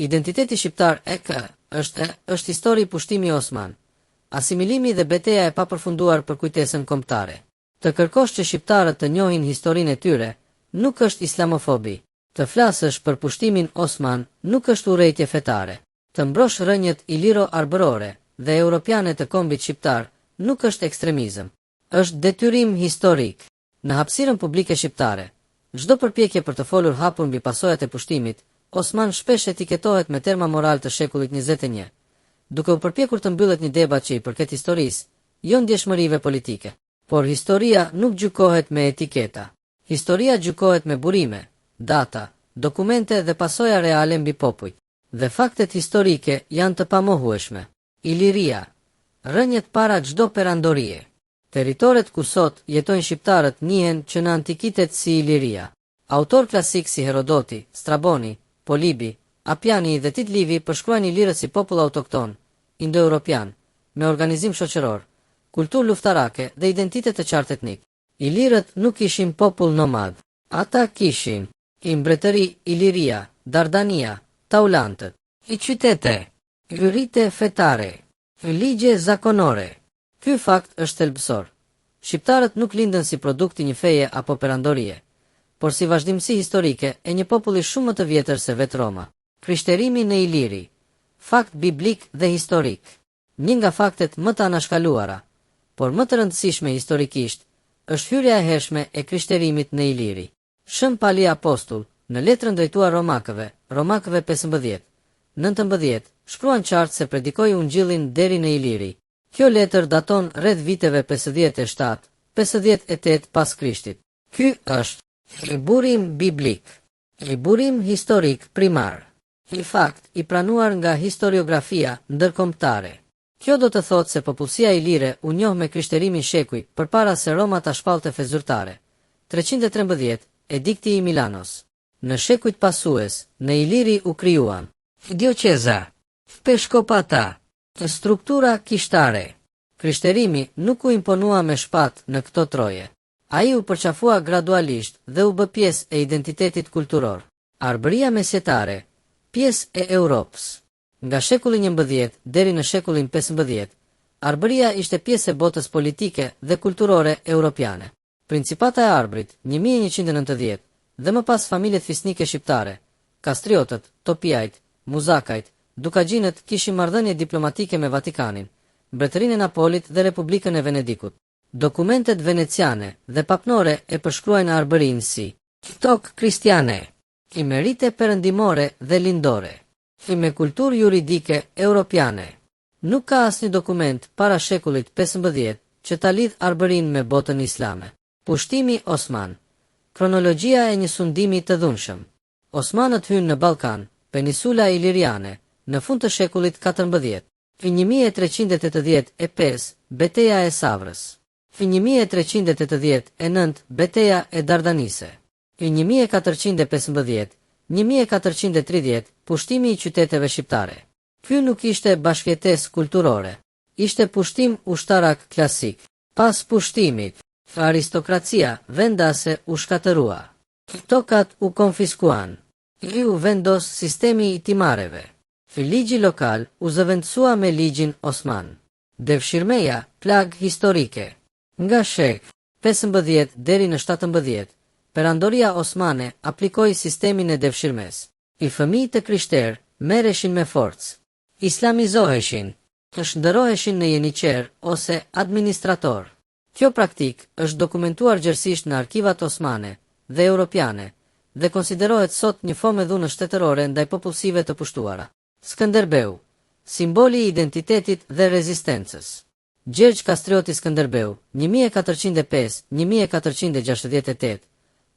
Identiteti shqiptar është histori i pushtimi Osman, asimilimi dhe betejë e papërfunduar për kujtesën kombëtare. Të kërkosh që shqiptarët të njohin historinë e tyre nuk është islamofobi. Të flasësh për pushtimin Osman nuk është urrejtje fetare. Të mbrosh rënjët iliro-arbërore dhe europiane të kombit shqiptar nuk është ekstremizëm. Është detyrim historik. Në hapësirën publike shqiptare, çdo përpjekje për të folur hapur mbi pasojat e pushtimit, Osman shpesh etiketohet me terma moral të shekullit 21, duke u përpjekur të mbyllet një debat që i përket historisë, jo ndjeshmërive politike. Por historia nuk gjykohet me etiketa. Historia gjykohet me burime, data, dokumente dhe pasoja reale mbi popujt. Dhe faktet historike janë të pamohueshme. Iliria, rënjet para çdo perandorie. Teritoret ku sot jetojnë shqiptarët njihen që në antikitet si Iliria. Autor klasik si Herodoti, Straboni, Polibi, Apjani dhe Tit Livi përshkruajnë ilirët si popull autokton, indo-europian, me organizim shoqëror, kulturë luftarake dhe identitet të qartë etnik. Ilirët nuk ishin popull nomad. Ata kishin i mbretëri Iliria, Dardania, Taulantët, i qytete, rite fetare, ligje zakonore. Ky fakt është thelbësor. Shqiptarët nuk lindën si produkt i një feje apo perandorie, por si vazhdimsi historike e një populli shumë më të vjetër se vetë Roma. Krishterimi në Iliri, fakt biblik dhe historik. Një nga faktet më të anashkaluara, por më të rëndësishme historikisht, është hyrja e hershme e krishterimit në Iliri. Shën Pali Apostull, në letrën drejtuar Romakëve 15-19, shkruan qartë se predikoi ungjillin deri në Iliri. Kjo letër daton rreth viteve 57-58 pas Krishtit. Ky është burim biblik, burim historik primar, i fakt i pranuar nga historiografia ndërkombëtare. Kjo do të thotë se popullsia ilire u njoh me krishterimin shekuj përpara se Roma ta shpallte fe zyrtare. 313 Edikti i Milanos. Në shekujt pasues, në Iliri u krijuan Dioqeza, Peshkopata, struktura kishtare. Krishterimi nuk u imponua me shpat në këto troje. Ai u përqafua gradualisht dhe u bë pjesë e identitetit kulturor. Arbëria mesjetare, pjesë e Europës. Nga shekulli 11 deri në shekullin 15, Arbëria ishte pjesë e botës politike dhe kulturore europiane. Principata e Arbrit, 1190, dhe më pas familjet fisnike shqiptare, Kastriotët, Topiajt, Muzakajt, Dukagjinët kishin marrëdhënie diplomatike me Vatikanin, Mbretërinë e Napolit dhe Republikën e Venedikut. Dokumentet veneciane dhe papnore e përshkruajnë Arbërinë si tokë kristiane, i merite perëndimore dhe lindore, i me kulturë juridike europiane. Nuk ka asnjë dokument para shekullit 15 që ta lidh Arbërinë me botën islame. Pushtimi Osman. Kronologjia e një sundimi të dhunshëm. Osmanët hynë në Ballkan, Peninsula Iliriane, në fund të shekullit 14. Fi 1385 Beteja e Savrës. Fi 1389 Beteja e Dardanise. Fi 1415-1430 Pushtimi i qyteteve shqiptare. Ky nuk ishte bashkëjetesë kulturore, ishte pushtim ushtarak klasik. Pas pushtimit, aristokracia vendase u shkatërua. Tokat u konfiskuan. U vendos sistemi i timareve. Ligji lokal u zëvendësua me ligjin Osman. Devshirmeja, plag historike. Nga shek 15 deri në 17, perandoria osmane aplikoi sistemin e devshirmes. I fëmijë të krishterë merreshin me forcë, islamizoheshin, shndërroheshin në jeniqer ose administrator. Kjo praktik është dokumentuar gjërësisht në arkivat osmane dhe europiane dhe konsiderohet sot një formë dhunë shtetërore ndaj popullsive të pushtuara. Skënderbeu, simboli i identitetit dhe rezistencës. Gjergj Kastrioti Skënderbeu, 1405-1468,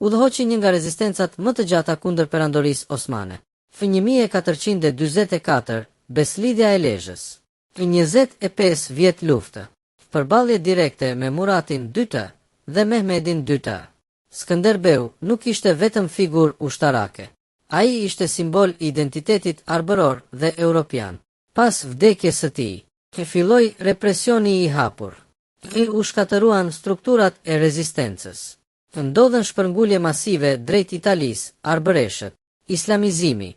udhëhoqi një nga rezistencat më të gjata kundër perandorisë osmane. Fë 1444, Beslidhja e Lezhës. Fë 25 vjet luftë. Përballje direkte me Muratin II dhe Mehmedin II. Skënderbeu nuk ishte vetëm figurë ushtarake. Ai ishte simbol i identitetit arbëror dhe europian. Pas vdekjes së tij, filloi represioni i hapur. U shkatëruan strukturat e rezistencës. Ndodhen shpërngulje masive drejt Italisë, arbëreshët, islamizimi.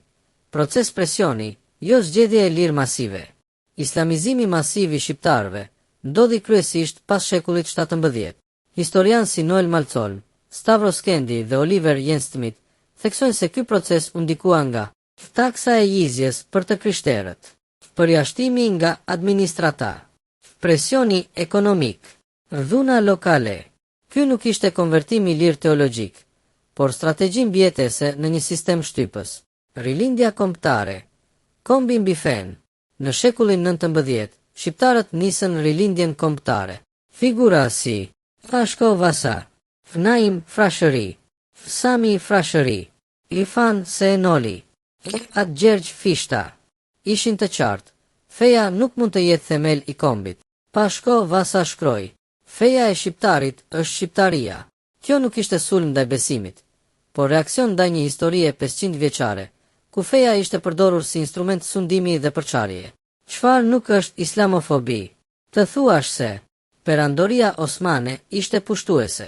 Proces presioni, jo zgjedhje e lirë masive. Islamizimi masiv i shqiptarëve ndodhi kryesisht pas shekullit 17. Historianë si Noel Malcolm, Stavros Kendi dhe Oliver Jens Smith theksojnë se ky proces u ndikua nga taksa e jizjes për të krishterët, përjashtimi nga administrata, presioni ekonomik, dhuna lokale. Ky nuk ishte konvertimi i lirë teologjik, por strategji mbijetese në një sistem shtypës. Rilindja kombëtare, kombi mbi fen. Në shekullin 19, shqiptarët nisën rilindjen kombëtare. Figura si Fashko Vasa, Naim Frashëri, Sami Frashëri, Irfan Seenoli, At Gjergj Fishta, ishin të qartë. Feja nuk mund të jetë themel i kombit. Pashko Vasa shkroi, feja e shqiptarit është shqiptaria. Kjo nuk ishte sulm ndaj besimit, por reakcion ndaj një historie 500 vjeçare, ku feja ishte përdorur si instrument sundimi dhe përçarje. Çfarë nuk është islamofobi? Të thuash se perandoria osmane ishte pushtuese.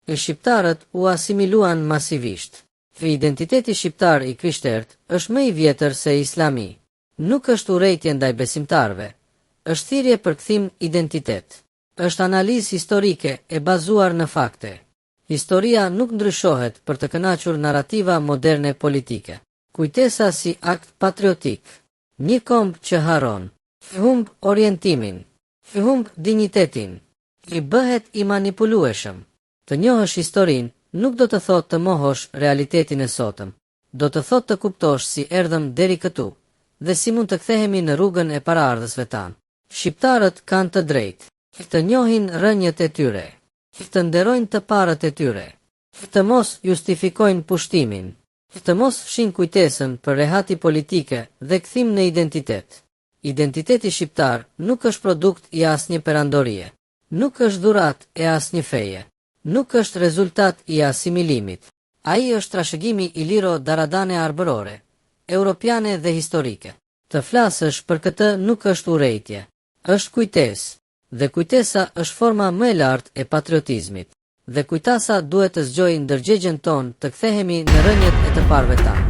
Shqiptarët u asimiluan masivisht. Identiteti shqiptar i krishterët është më i vjetër se islami. Nuk është urrejtje ndaj besimtarëve, është thirrje për kthim identitet. Është analizë historike e bazuar në fakte. Historia nuk ndryshohet për të kënaqur narrativa moderne politike. Kujtesa si akt patriotik. Një komb që haron, humb orientimin, humb dinjitetin, i bëhet i manipulueshëm. Të njohësh historinë nuk do të thotë të mohosh realitetin e sotëm. Do të thotë të kuptosh si erdhëm deri këtu dhe si mund të kthehemi në rrugën e paraardhësve tanë. Shqiptarët kanë të drejtë, të njohin rënjët e tyre, të nderojnë të parët e tyre, të mos justifikojnë pushtimin, të mos fshin kujtesën për rehati politike dhe kthim në identitet. Identiteti shqiptar nuk është produkt i asnjë perandorie, nuk është dhurat e asnjë feje, nuk është rezultat i asimilimit. Ai është trashëgimi i liro daradane arbërore, europiane dhe historike. Të flasësh për këtë nuk është urrejtje, është kujtesë, dhe kujtesa është forma më e lartë e patriotizmit, dhe kujtasa duhet të zgjojë ndërgjegjen tonë të kthehemi në rënjët e të parëve tanë.